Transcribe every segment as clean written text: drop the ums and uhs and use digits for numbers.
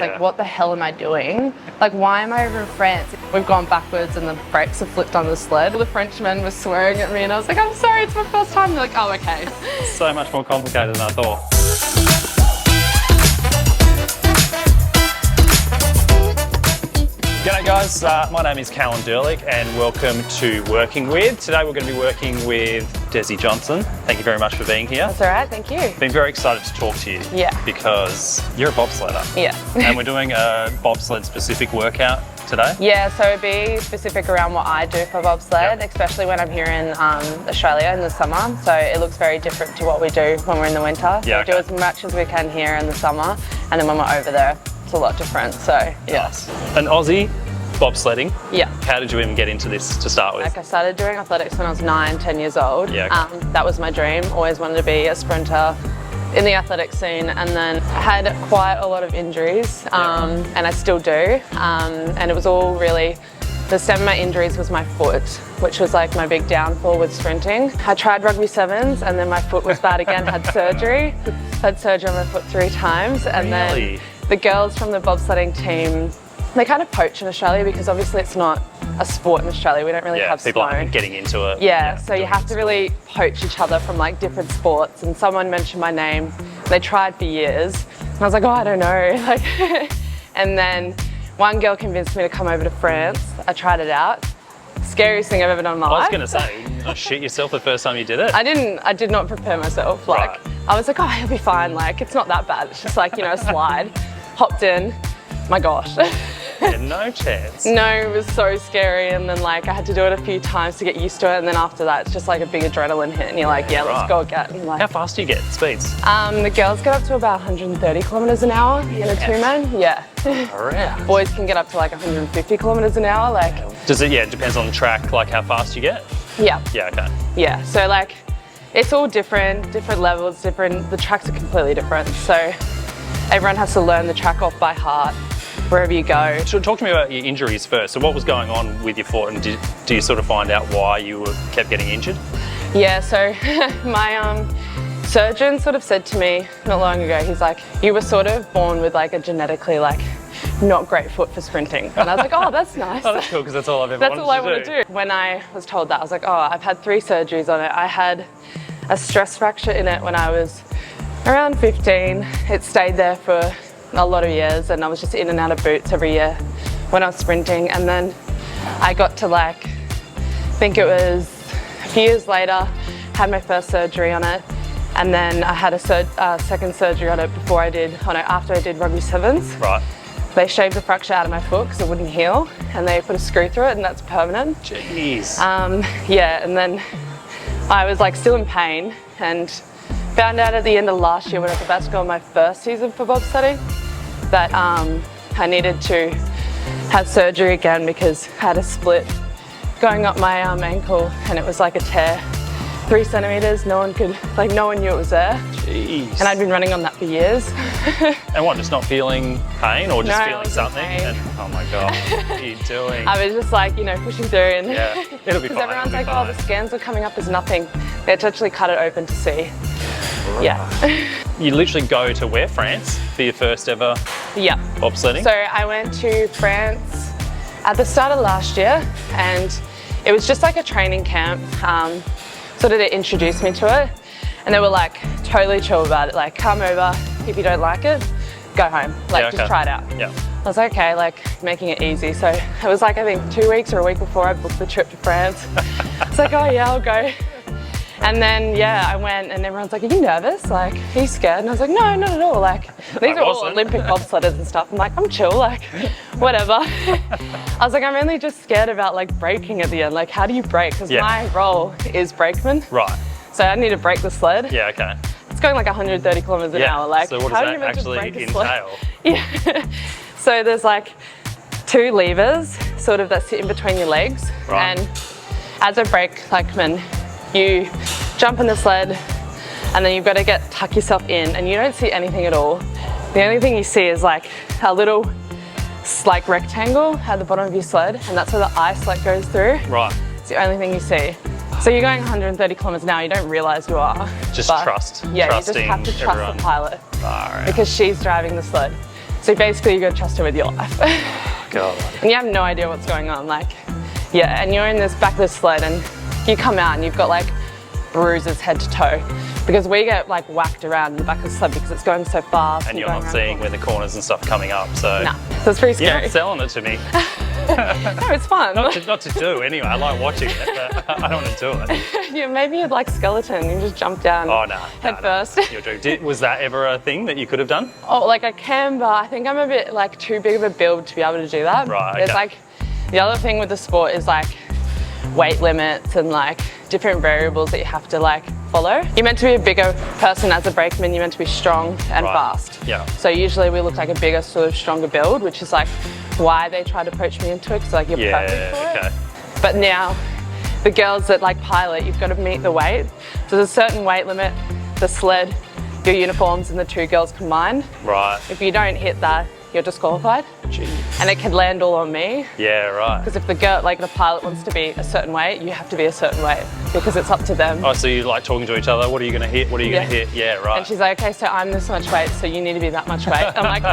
Like, what the hell am I doing? Like, why am I over in France? We've gone backwards and the brakes have flipped on the sled. The Frenchmen were swearing at me and I was like, I'm sorry, it's my first time. They're like, oh, okay. So much more complicated than I thought. G'day guys, my name is Callan Durlick and welcome to Working With. Today we're going to be working with Desi Johnson. Thank you very much for being here. That's all right, thank you. Been very excited to talk to you. Yeah. Because you're a bobsledder. Yeah. And we're doing a bobsled specific workout today. Yeah, so it'd be specific around what I do for bobsled, especially when I'm here in Australia in the summer. So it looks very different to what we do when we're in the winter. So we do as much as we can here in the summer, and then when we're over there, it's a lot different. So yeah. Nice. An Aussie bobsledding. Yeah. How did you even get into this to start with? Like, I started doing athletics when I was 9, 10 years old. Yeah. That was my dream. Always wanted to be a sprinter in the athletic scene, and then I had quite a lot of injuries, and I still do. And it was all really, the stem of my injuries was my foot, which was like my big downfall with sprinting. I tried rugby sevens and then my foot was bad again, had surgery. Had surgery on my foot 3 times. And then the girls from the bobsledding team, they kind of poach in Australia because obviously it's not a sport in Australia. We don't really have people stone. aren't getting into it. Yeah, so you have to really poach each other from like different sports. And someone mentioned my name. They tried for years. And I was like, oh, I don't know. Like, and then one girl convinced me to come over to France. I tried it out. Scariest thing I've ever done in my life. I was going to say, you shit yourself the first time you did it. I did not prepare myself. Like, I was like, oh, it'll be fine. Like, it's not that bad. It's just like, you know, a slide. Hopped in. My gosh. Yeah, no chance. No, it was so scary, and then like I had to do it a few times to get used to it, and then after that it's just like a big adrenaline hit and you're like, yeah, let's go again. And, like, how fast do you get, speeds? The girls get up to about 130 kilometres an hour in a 2-man. Yeah. Correct. Boys can get up to like 150 kilometres an hour. Like, does it? Yeah, it depends on the track, like how fast you get. Yeah. Yeah. Okay. Yeah. So like, it's all different levels, different. The tracks are completely different. So everyone has to learn the track off by heart wherever you go. So talk to me about your injuries first. So what was going on with your foot, and do you sort of find out why you kept getting injured? Yeah, so my surgeon sort of said to me not long ago, he's like, you were sort of born with like a genetically like not great foot for sprinting. And I was like, oh, that's nice. Oh, that's cool, because that's all I've ever wanted to do. That's all I want to do. When I was told that, I was like, oh, I've had 3 surgeries on it. I had a stress fracture in it when I was around 15. It stayed there for a lot of years, and I was just in and out of boots every year when I was sprinting. And then I got to like, I think it was a few years later, had my first surgery on it, and then I had a second surgery on it after I did rugby sevens. Right. They shaved the fracture out of my foot because it wouldn't heal, and they put a screw through it, and that's permanent. Jeez. Yeah, and then I was like still in pain, and found out at the end of last year when I was about to go on my first season for bobsledding that I needed to have surgery again because I had a split going up my ankle, and it was like a tear, 3 centimeters. No one knew it was there. Jeez. And I'd been running on that for years. And what, just not feeling pain or just feeling something? And, oh my God, what are you doing? I was just like, you know, pushing through, and yeah, it'll be fine. Because everyone's like, oh, the scans are coming up as nothing. They had to actually cut it open to see. Yeah. You literally go to where? France for your first ever bobsledding? So I went to France at the start of last year, and it was just like a training camp. Sort of they introduced me to it, and they were like totally chill about it. Like, come over, if you don't like it, go home. Like, just try it out. Yeah. I was like, okay, like making it easy. So it was like, I think 2 weeks or a week before I booked the trip to France. It's like, oh yeah, I'll go. And then, yeah, I went, and everyone's like, are you nervous? Like, are you scared? And I was like, no, not at all. Like, these are all Olympic bobsledders and stuff. I'm like, I'm chill, like, whatever. I was like, I'm really just scared about like braking at the end. Like, how do you brake? Because my role is brakeman. Right. So I need to brake the sled. Yeah, okay. It's going like 130 kilometers an hour. Like, so what does that actually entail? Yeah. So there's like 2 levers sort of that sit in between your legs. Right. And as a brakeman, you jump in the sled, and then you've got to tuck yourself in, and you don't see anything at all. The only thing you see is like a little like rectangle at the bottom of your sled, and that's where the ice like goes through. Right. It's the only thing you see. So you're going 130 kilometers an hour, you don't realize you are. Just trust. Yeah, you just have to trust the pilot because she's driving the sled. So basically you got to trust her with your life. God. And you have no idea what's going on. Like, yeah, and you're in this back of the sled and you come out and you've got like bruises head to toe. Because we get like whacked around in the back of the sled because it's going so fast. And you're not seeing where the corners and stuff coming up, so... No, so it's pretty scary. You're not selling it to me. No, it's fun. Not to do anyway, I like watching it, but I don't want to do it. Yeah, maybe you'd like skeleton, you just jump down head first. Was that ever a thing that you could have done? Oh, like I can, but I think I'm a bit like too big of a build to be able to do that. Right, okay. There's like, the other thing with the sport is like weight limits and like different variables that you have to like follow. You're meant to be a bigger person as a brakeman, you're meant to be strong and fast. Yeah. So usually we look like a bigger, sort of stronger build, which is like why they try to poach me into it, because like you're perfect for it. But now, the girls that like pilot, you've got to meet the weight. So there's a certain weight limit, the sled, your uniforms and the two girls combined. Right. If you don't hit that, you're disqualified. Jeez. And it can land all on me. Yeah, right. Because if the girl, like the pilot wants to be a certain weight, you have to be a certain weight because it's up to them. Oh, so you're like talking to each other, what are you going to hit, what are you going to hit? Yeah, right. And she's like, okay, so I'm this much weight, so you need to be that much weight. I'm like,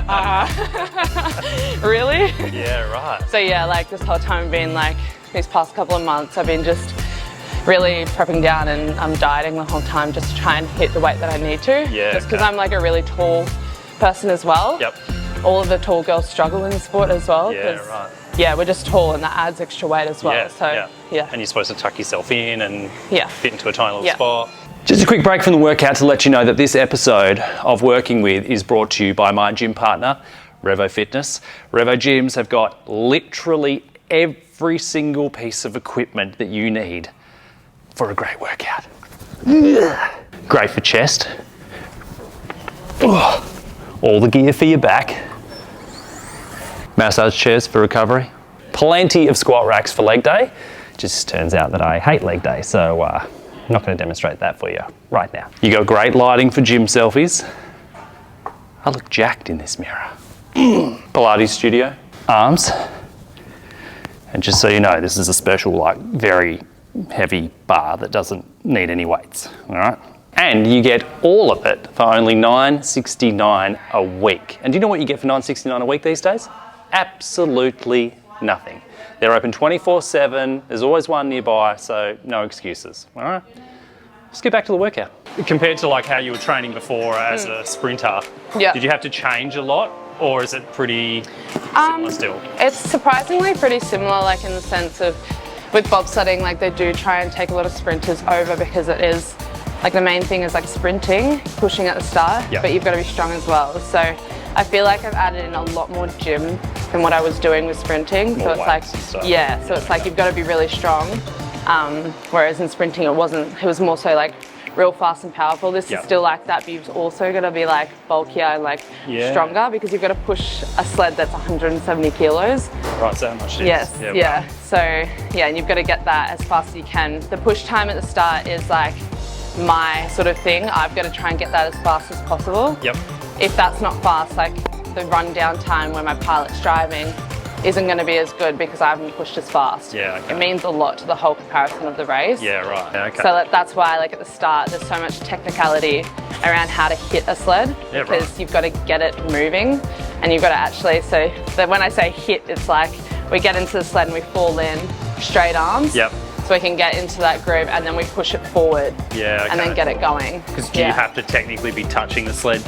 really? Yeah, right. So yeah, like this whole time I've been like, these past couple of months, I've been just really prepping down and I'm dieting the whole time just to try and hit the weight that I need to. Yeah. Just because I'm like a really tall person as well. Yep. All of the tall girls struggle in the sport as well. Yeah, right. Yeah, we're just tall and that adds extra weight as well. Yeah, so, yeah. And you're supposed to tuck yourself in and Yeah. fit into a tiny little Yeah. spot. Just a quick break from the workout to let you know that this episode of Working With is brought to you by my gym partner, Revo Fitness. Revo gyms have got literally every single piece of equipment that you need for a great workout. Great for chest. All the gear for your back. Massage chairs for recovery. Plenty of squat racks for leg day. Just turns out that I hate leg day, so I'm not going to demonstrate that for you right now. You got great lighting for gym selfies. I look jacked in this mirror. Pilates studio, arms. And just so you know, this is a special, like, very heavy bar that doesn't need any weights, all right? And you get all of it for only $9.69 a week. And do you know what you get for $9.69 a week these days? Absolutely nothing. They're open 24/7. There's always one nearby, so no excuses. All right. Let's get back to the workout. Compared to like how you were training before as a sprinter, did you have to change a lot, or is it pretty similar still? It's surprisingly pretty similar, like in the sense of with bobsledding, like they do try and take a lot of sprinters over because it is like the main thing is like sprinting, pushing at the start, but you've got to be strong as well. So I feel like I've added in a lot more gym than what I was doing with sprinting. More so it's like, so it's like you've got to be really strong. Whereas in sprinting it wasn't, it was more so like real fast and powerful. This is still like that, but you've also got to be like bulkier and like stronger because you've got to push a sled that's 170 kilos. Right, so how much it is. Yes, yeah. So yeah, and you've got to get that as fast as you can. The push time at the start is like my sort of thing. I've got to try and get that as fast as possible. Yep. If that's not fast, like the rundown time where my pilot's driving isn't going to be as good because I haven't pushed as fast. Yeah, okay. It means a lot to the whole comparison of the race. Yeah, right. Yeah, okay. So that's why, like at the start, there's so much technicality around how to hit a sled because you've got to get it moving, and you've got to actually. So that when I say hit, it's like we get into the sled and we fall in straight arms. Yep. So we can get into that groove and then we push it forward. Yeah. Okay. And then get it going. Because do you have to technically be touching the sled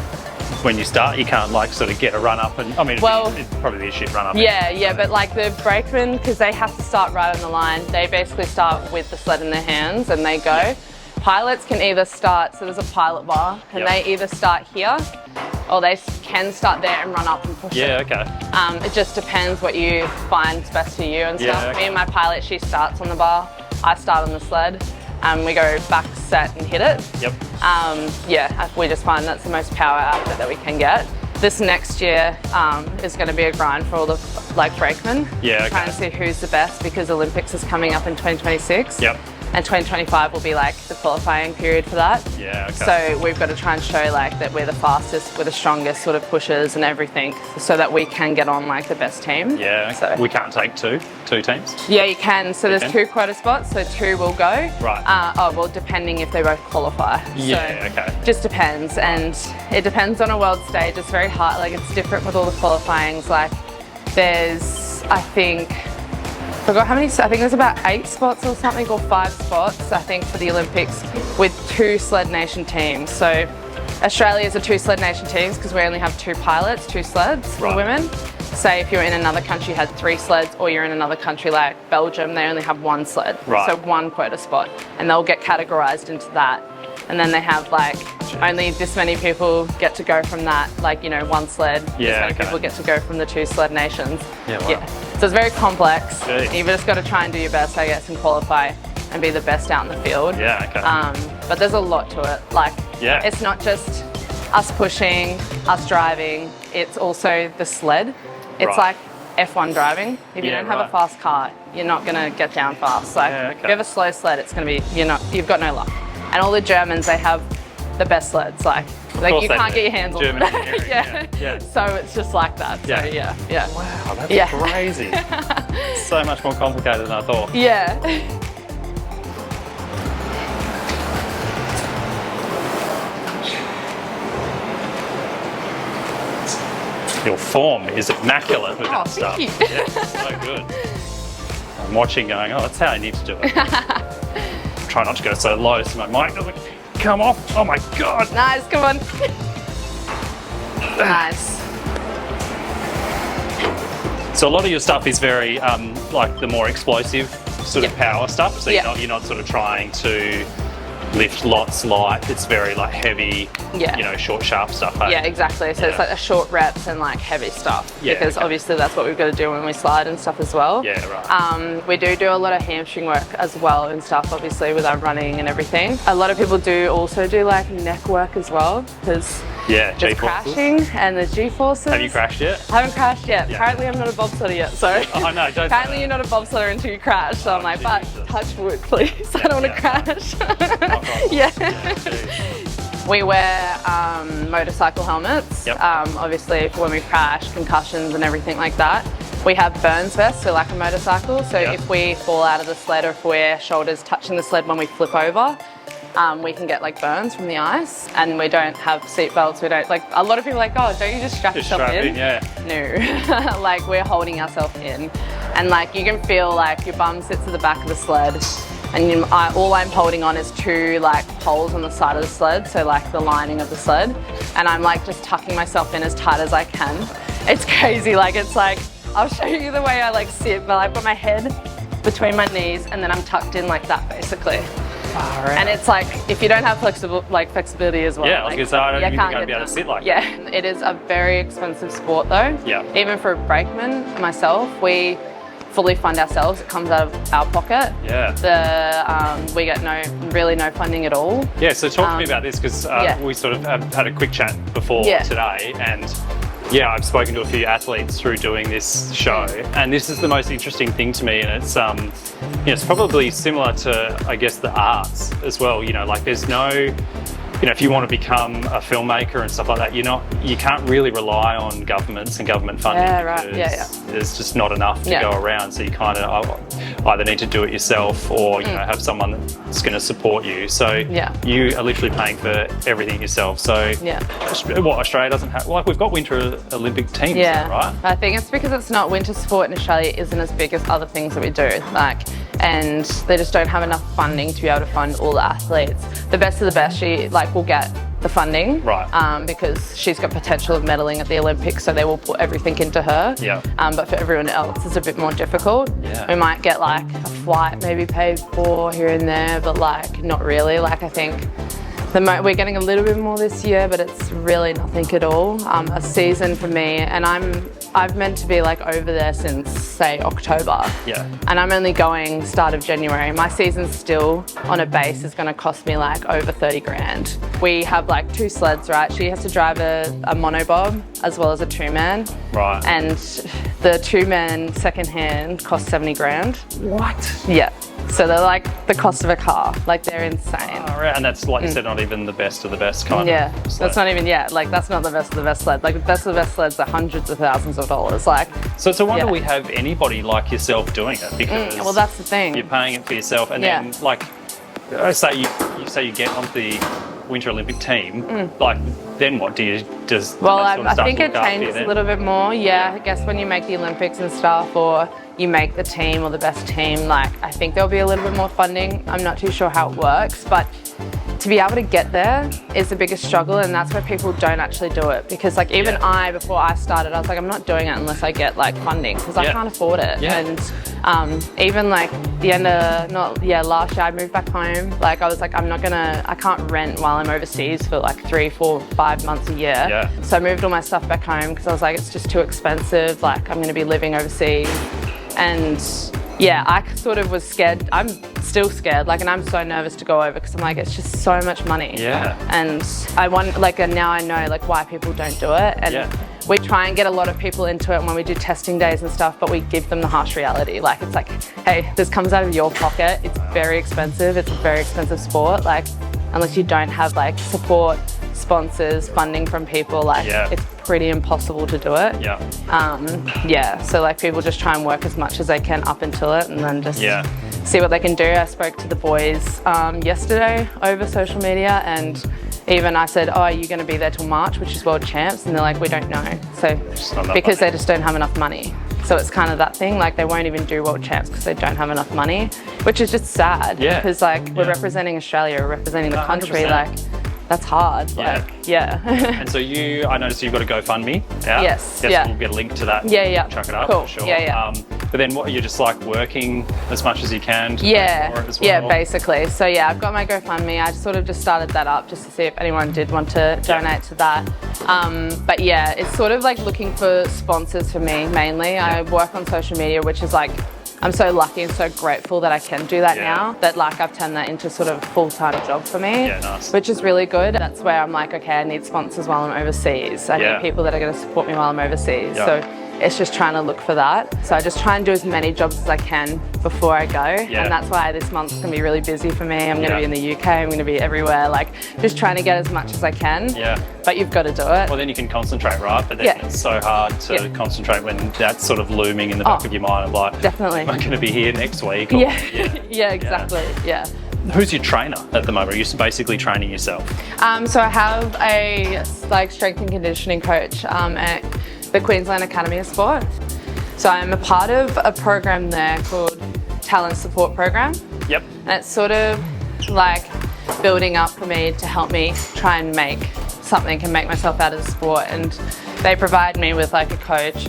when you start? You can't like sort of get a run up and, I mean, it'd probably be a shit run up. Yeah, but like the brakemen, because they have to start right on the line, they basically start with the sled in their hands and they go. Yep. Pilots can either start, so there's a pilot bar, and they either start here or they can start there and run up and push it. Yeah, okay. It just depends what you find best for you and stuff. Yeah, okay. Me and my pilot, she starts on the bar, I start on the sled, and we go back, set, and hit it. Yep. We just find that's the most power out of it that we can get. This next year is going to be a grind for all the like brakemen. Yeah, okay. Trying to see who's the best because Olympics is coming up in 2026. Yep. and 2025 will be like the qualifying period for that. Yeah, okay. So we've got to try and show like that we're the fastest, we're the strongest sort of pushers and everything, so that we can get on like the best team. Yeah, so we can't take two teams? Yeah, you can. So there's 2 quota spots, so 2 will go. Right. Oh, well, depending if they both qualify. Yeah, so okay. Just depends, and it depends on a world stage. It's very hard, like it's different with all the qualifyings. Like there's, I forgot how many, I think there's about 8 spots or something, or 5 spots, I think, for the Olympics with 2 sled nation teams. So Australia's are 2 sled nation teams because we only have 2 pilots, 2 sleds for women. Say if you're in another country, you had 3 sleds, or you're in another country like Belgium, they only have 1 sled. Right. So 1 quota spot, and they'll get categorized into that. And then they have like, only this many people get to go from that, like, you know, 1 sled. Yeah, this many people get to go from the 2 sled nations. Yeah, wow. Yeah. So it's very complex. Jeez. You've just got to try and do your best, I guess, and qualify and be the best out in the field. Yeah, okay. But there's a lot to it. Like, Yeah. it's not just us pushing, us driving, it's also the sled. It's Right. like F1 driving. If you Yeah, don't have right. a fast car, you're not going to get down fast. Like, Yeah, if okay. you have a slow sled, it's going to be, you've got no luck. And all the Germans, they have the best sleds. Like course you they can't do. get your hands on German them. engineering, yeah. So it's just like that. So Yeah. yeah. Wow, that's Yeah. crazy. So much more complicated than I thought. Yeah. Your form is immaculate with Oh, that stuff. thank you. Yeah, so good. I'm watching going, oh, that's how I need to do it. Try not to go so low so my mic doesn't come off. Oh my God. Nice, come on. Nice. So a lot of your stuff is very like the more explosive sort of power stuff. So you're not sort of trying to lift lots light. It's very like heavy, you know, short, sharp stuff. Hey? Yeah, exactly. So it's like the short reps and like heavy stuff. Yeah, because obviously that's what we've got to do when we slide and stuff as well. Yeah, right. We do a lot of hamstring work as well and stuff, obviously, with our running and everything. A lot of people do also do like neck work as well, because Yeah, there's G-forces. crashing and there's G-forces. Have you crashed yet? I haven't crashed yet. Yeah. Apparently I'm not a bobsledder yet, so. Oh no, don't. Apparently you're not a bobsledder until you crash, so I'm like, but Jesus. touch wood, please. I don't want to crash. Yeah. We wear motorcycle helmets, Yep. obviously for when we crash, concussions and everything like that. We have burns vests, so like a motorcycle, so if we fall out of the sled or if we're shoulders touching the sled when we flip over, we can get like burns from the ice, and we don't have seat belts. We don't, like, a lot of people are like, oh, don't you just strap yourself strap in? in, yeah. No, like we're holding ourselves in, and like you can feel like your bum sits at the back of the sled, and all I'm holding on is 2 like poles on the side of the sled, so like the lining of the sled, and I'm like just tucking myself in as tight as I can. It's crazy, like it's like, I'll show you the way I like sit, but I've got my head between my knees and then I'm tucked in like that basically. And it's like, if you don't have flexibility as well. Yeah, I was like, gonna say, I don't think you're can't gonna be get able to done. sit like Yeah, it is a very expensive sport though. Yeah. Even for a brakeman, myself, we fully fund ourselves. It comes out of our pocket. Yeah. We get really no funding at all. Yeah, so talk to me about this, because we sort of had a quick chat before today, and yeah, I've spoken to a few athletes through doing this show, and this is the most interesting thing to me, and it's you know, it's probably similar to, I guess, the arts as well. You know, like there's no, you know, if you want to become a filmmaker and stuff like that, you can't really rely on governments and government funding. Yeah, right. Because there's just not enough to go around. So you kind of either need to do it yourself, or you know, have someone that's going to support you. So you are literally paying for everything yourself. So what Australia doesn't have, like we've got Winter Olympic teams, right? I think it's because it's not winter sport in Australia isn't as big as other things that we do. Like, and they just don't have enough funding to be able to fund all the athletes. The best of the best, she like will get the funding, right? Because she's got potential of medaling at the Olympics, so they will put everything into her. Yeah. But for everyone else, it's a bit more difficult. Yeah. We might get like a flight maybe paid for here and there, but like not really. Like I think we're getting a little bit more this year, but it's really nothing at all. A season for me, and I've meant to be like over there since say October. Yeah. And I'm only going start of January. My season still on a base is going to cost me like over 30 grand. We have like 2 sleds, right? She has to drive a monobob as well as a 2-man. Right. And the 2-man second hand costs 70 grand. What? Yeah. So they're like the cost of a car. Like they're insane. Oh, right. And that's, like you said, not even the best of the best kind Yeah, of sled. that's not even, like that's not the best of the best sled. Like the best of the best sleds are hundreds of thousands of dollars. Like, so it's a wonder we have anybody like yourself doing it, because well, that's the thing. you're paying it for yourself, and then like, say you get on the Winter Olympic team, like then what do you Well, I think it changes a little bit more. Yeah, I guess when you make the Olympics and stuff, or you make the team or the best team, like I think there'll be a little bit more funding. I'm not too sure how it works, but to be able to get there is the biggest struggle, and that's where people don't actually do it. Because like even before I started, I was like, I'm not doing it unless I get like funding, because I can't afford it. And even like the end of last year, I moved back home. Like I was like, I can't rent while I'm overseas for like 3, 4, 5 months a year. So I moved all my stuff back home because I was like, it's just too expensive. Like I'm gonna be living overseas. And yeah, I sort of was scared. I'm still scared, like, and I'm so nervous to go over because I'm like, it's just so much money. And I want, like, and now I know like why people don't do it. And we try and get a lot of people into it when we do testing days and stuff, but we give them the harsh reality. Like, it's like, hey, this comes out of your pocket. It's very expensive. It's a very expensive sport. Like, unless you don't have like support, sponsors, funding from people, like it's pretty impossible to do it. So like people just try and work as much as they can up until it, and then just see what they can do. I spoke to the boys yesterday over social media, and even I said, oh, are you going to be there till March, which is World Champs? And they're like, we don't know. So because they just don't have enough money. So it's kind of that thing, like they won't even do World Champs because they don't have enough money, which is just sad. Because like we're representing Australia, we're representing the country, 100%. Like that's hard. And so I noticed you've got a GoFundMe out. Yes. We'll get a link to that. Chuck it up. Cool. For sure. But then what, you're just like working as much as you can to pay for it as well? Basically. So I've got my GoFundMe. I sort of just started that up just to see if anyone did want to donate to that. But it's sort of like looking for sponsors for me mainly. I work on social media, which is like, I'm so lucky and so grateful that I can do that now, that like I've turned that into sort of a full-time job for me, which is really good. That's where I'm like, okay, I need sponsors while I'm overseas. I need people that are going to support me while I'm overseas. So it's just trying to look for that. So I just try and do as many jobs as I can before I go. And that's why this month's going to be really busy for me. I'm going to be in the UK, I'm going to be everywhere, like just trying to get as much as I can. But you've got to do it. Well, then you can concentrate, right? But then it's so hard to concentrate when that's sort of looming in the back of your mind of like, definitely. am I going to be here next week? Or, exactly. Who's your trainer at the moment? Are you basically training yourself? So I have a like strength and conditioning coach at the Queensland Academy of Sport. So I'm a part of a program there called Talent Support Program. And it's sort of like building up for me to help me try and make something and make myself out of the sport. And they provide me with like a coach,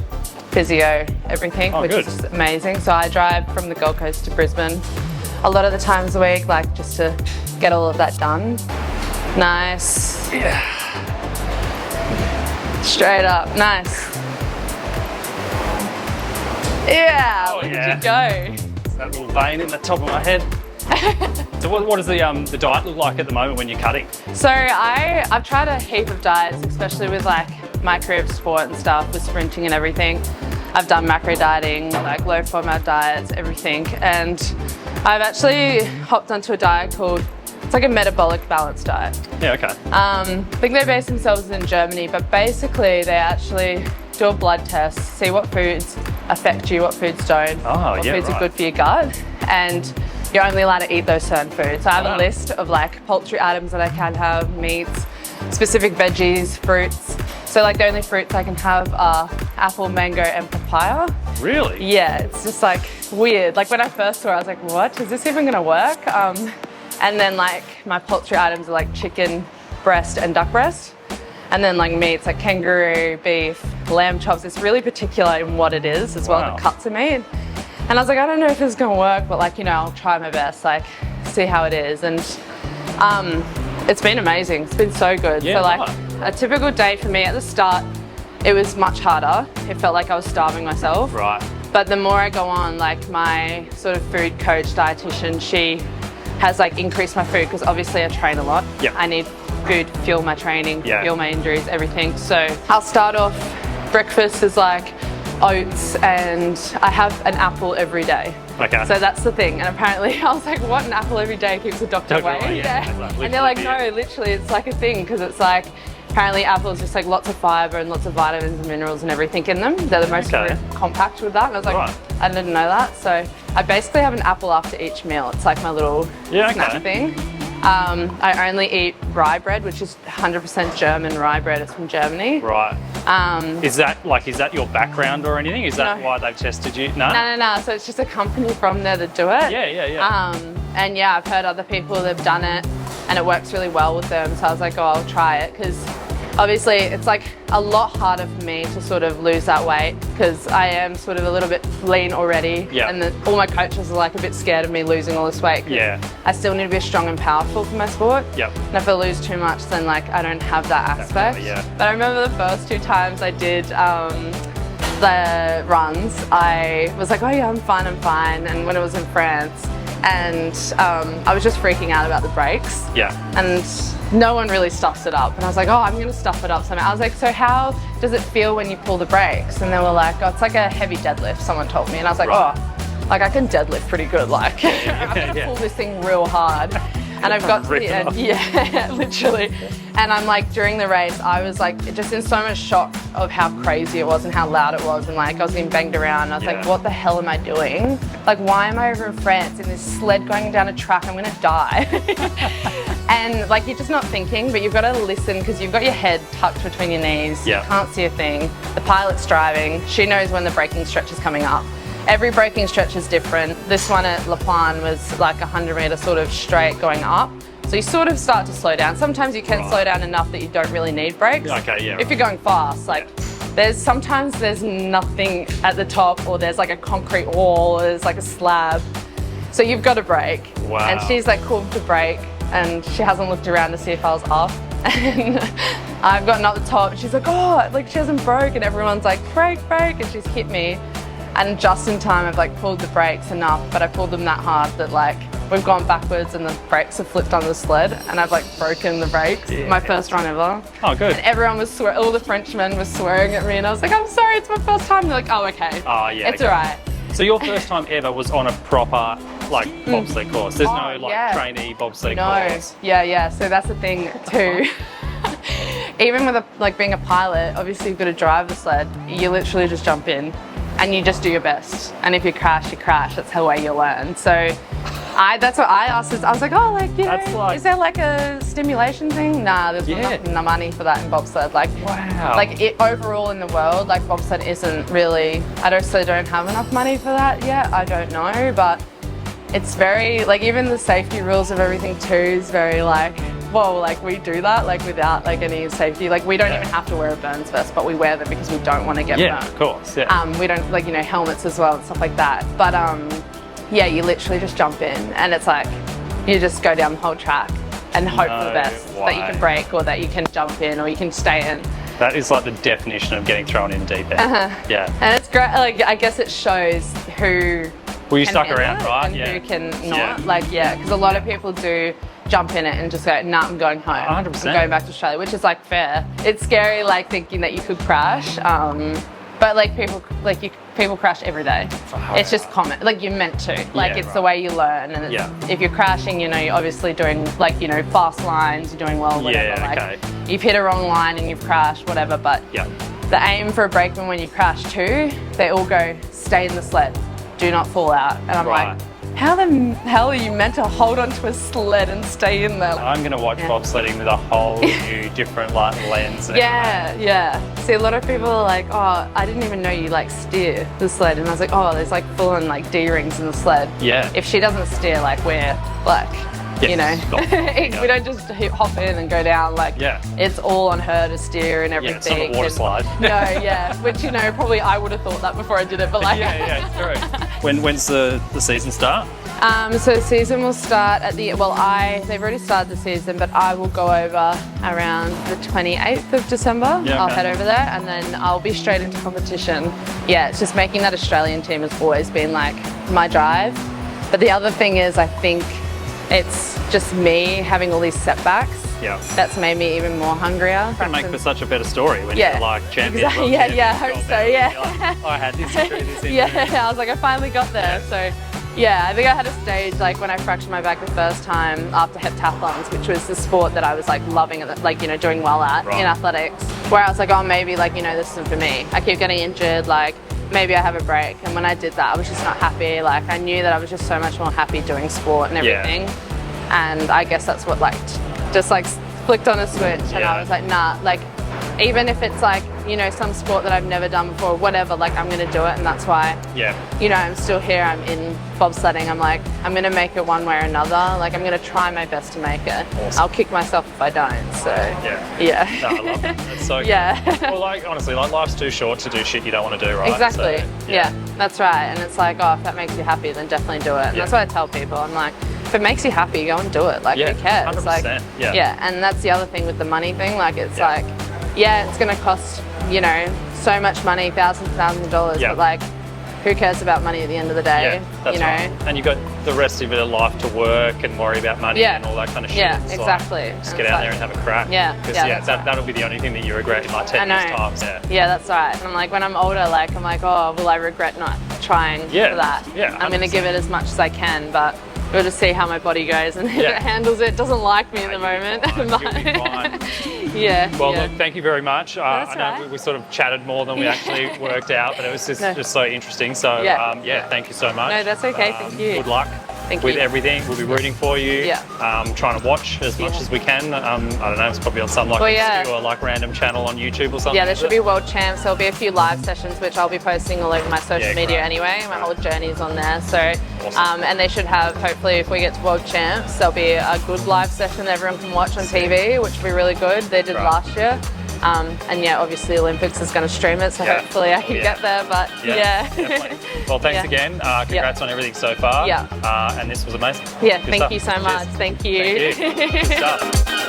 physio, everything, which is amazing. So I drive from the Gold Coast to Brisbane a lot of the times a week, like just to get all of that done. Nice. Straight up, nice. Look at you go. It's that little vein in the top of my head. So what does the diet look like at the moment when you're cutting? So I've tried a heap of diets, especially with like my career of sport and stuff, with sprinting and everything. I've done macro dieting, like low FODMAP diets, everything. And I've actually hopped onto a diet called, it's like a metabolic balance diet. I think they base themselves in Germany, but basically they actually do a blood test, see what foods affect you, what foods don't, what foods are good for your gut, and you're only allowed to eat those certain foods. So I have a list of like poultry items that I can have, meats, specific veggies, fruits. So like the only fruits I can have are apple, mango, and papaya. Really? Yeah, it's just like weird. Like when I first saw it, I was like, what? Is this even gonna work? And then like my poultry items are like chicken breast and duck breast. And then like meats like kangaroo, beef, lamb chops. It's really particular in what it is as well, the cuts of meat. And I was like, I don't know if this is gonna work, but like, you know, I'll try my best, like see how it is. And it's been amazing. It's been so good. So like a typical day for me at the start, it was much harder. It felt like I was starving myself. But the more I go on, like my sort of food coach, dietitian, she has like increased my food because obviously I train a lot. I need food to fuel my training, fuel my injuries, everything. So I'll start off, breakfast is like oats, and I have an apple every day. Okay. So that's the thing. And apparently I was like, what, an apple every day keeps a doctor away? Yeah. And they're like, no, literally it's like a thing, because it's like, apparently apples just like lots of fibre and lots of vitamins and minerals and everything in them. They're the most compact with that. And I was like, I didn't know that. So I basically have an apple after each meal. It's like my little snack thing. I only eat rye bread, which is 100% German rye bread. It's from Germany. Right. Is that your background or anything? Is that why they've tested you? No? No. So it's just a company from there that do it. Yeah. And yeah, I've heard other people that have done it and it works really well with them. So I was like, oh, I'll try it, because obviously it's like a lot harder for me to sort of lose that weight, because I am sort of a little bit lean already. And all my coaches are like a bit scared of me losing all this weight. I still need to be strong and powerful for my sport. And if I lose too much, then like I don't have that aspect. But I remember the first 2 times I did the runs, I was like, oh yeah, I'm fine. And when it was in France, and I was just freaking out about the brakes. And no one really stuffs it up. And I was like, oh, I'm gonna stuff it up somehow. I was like, so how does it feel when you pull the brakes? And they were like, oh, it's like a heavy deadlift, someone told me. And I was like, oh, like I can deadlift pretty good. Like I'm gonna pull this thing real hard. And I've got to the end, literally. And I'm like, during the race, I was like, just in so much shock of how crazy it was and how loud it was. And like, I was being banged around. I was like, what the hell am I doing? Like, why am I over in France in this sled going down a track? I'm gonna die. And like, you're just not thinking, but you've got to listen, because you've got your head tucked between your knees. You can't see a thing. The pilot's driving. She knows when the braking stretch is coming up. Every braking stretch is different. This one at La Plagne was like 100 metre sort of straight going up. So you sort of start to slow down. Sometimes you can slow down enough that you don't really need brakes. If you're going fast, like sometimes there's nothing at the top, or there's like a concrete wall, or there's like a slab. So you've got to brake. And she's like cool to brake, and she hasn't looked around to see if I was off. And I've gotten up the top, and she's like, oh, like she hasn't broke, and everyone's like, brake, and she's hit me. And just in time, I've like pulled the brakes enough, but I pulled them that hard that like we've gone backwards and the brakes have flipped on the sled, and I've like broken the brakes. My first run ever. Oh, good. And everyone was swearing, all the Frenchmen were swearing at me, and I was like, I'm sorry, it's my first time. They're like, oh, okay. Oh, yeah. It's all right. So your first time ever was on a proper like bobsled course. There's no like trainee bobsled course. Yeah. So that's the thing too. Even with like being a pilot, obviously you've got to drive the sled. You literally just jump in and you just do your best. And if you crash, you crash. That's the way you learn. So that's what I asked. I was like, oh, like, you know, is there like a stimulation thing? Nah, there's no money for that in bobsled. Like, wow. Like overall in the world, like bobsled isn't really, I don't have enough money for that yet. I don't know, but it's very, like even the safety rules of everything too is very like, whoa, like we do that like without like any safety. Like we don't even have to wear a burns vest, but we wear them because we don't want to get burnt. Of course, we don't, like, you know, helmets as well and stuff like that. But yeah, you literally just jump in and it's like, you just go down the whole track and hope for the best, that you can brake or that you can jump in or you can stay in. That is like the definition of getting thrown in deep end. Yeah. And it's great, like I guess it shows who you stuck around, right? And who can not. Like, because a lot of people do jump in it and just go, nah, I'm going home. 100%. I'm going back to Australia, which is like fair. It's scary, like thinking that you could crash, but like people crash every day. It's just common, like you're meant to. Like it's the way you learn, and it's, if you're crashing, you know, you're obviously doing like, you know, fast lines, you're doing well, whatever. Like you've hit a wrong line and you've crashed, whatever. But the aim for a brakeman when you crash too, they all go, stay in the sled, do not fall out. And I'm like, how the hell are you meant to hold onto a sled and stay in there? I'm going to watch bobsledding with a whole new different like lens. See, a lot of people are like, oh, I didn't even know you like steer the sled. And I was like, oh, there's like full on like D-rings in the sled. If she doesn't steer, like we're like, you know, we don't just hop in and go down. Like, it's all on her to steer and everything. It's not a water slide. No, which, you know, probably I would have thought that before I did it, but like. True. When's the season start? So the season will start at the, they've already started the season, but I will go over around the 28th of December. I'll head over there and then I'll be straight into competition. It's just making that Australian team has always been like my drive. But the other thing is, I think it's just me having all these setbacks. That's made me even more hungrier. It's going to make for such a better story when you're like champion. I hope so, Like, I had this injury, I was like, I finally got there. So Yeah, I think I had a stage like when I fractured my back the first time after heptathlons, which was the sport that I was like loving, like, you know, doing well at in athletics, where I was like, oh, maybe like, you know, this isn't for me. I keep getting injured, like maybe I have a break. And when I did that, I was just not happy. Like I knew that I was just so much more happy doing sport and everything. And I guess that's what like, just like flicked on a switch and I was like, nah, like even if it's like, you know, some sport that I've never done before, whatever, like I'm gonna do it. And that's why, you know, I'm still here, I'm in bobsledding. I'm like, I'm gonna make it one way or another. Like I'm gonna try my best to make it. Awesome. I'll kick myself if I don't, so. Yeah. No, I love it. That's so good. Well, like honestly, like life's too short to do shit you don't want to do, right? Exactly, so, that's right. And it's like, oh, if that makes you happy, then definitely do it. And that's what I tell people. I'm like, if it makes you happy, go and do it. Like, who cares? 100%. Like, and that's the other thing with the money thing. Like, it's like, it's going to cost, you know, so much money, thousands and thousands of dollars, but like, who cares about money at the end of the day? That's you know? Right. And you've got the rest of your life to work and worry about money and all that kind of shit. Yeah, it's exactly. Like, just get out there and have a crack. Because that'll be the only thing that you regret in like 10 years' time. Yeah, that's right. And I'm like, when I'm older, like, I'm like, oh, will I regret not trying for that? I'm going to give it as much as I can, but we'll just see how my body goes and if it handles it. Doesn't like me at the moment. Well, look, thank you very much. I know we sort of chatted more than we actually worked out, but it was just so interesting. So thank you so much. No, that's okay. Thank you. Good luck with everything. We'll be rooting for you. Trying to watch as much as we can. I don't know, it's probably on some like obscure like random channel on YouTube or something. Yeah, there should be world champs. There'll be a few live sessions which I'll be posting all over my social media anyway. My whole journey's on there. So and they should have, hopefully if we get to world champs, there'll be a good live session that everyone can watch on TV, which will be really good. They did last year. And obviously Olympics is going to stream it, so hopefully I can get there, but definitely. Well, thanks again. Congrats on everything so far. And this was amazing. Thank you so much. Thank you. Thank you. Good stuff.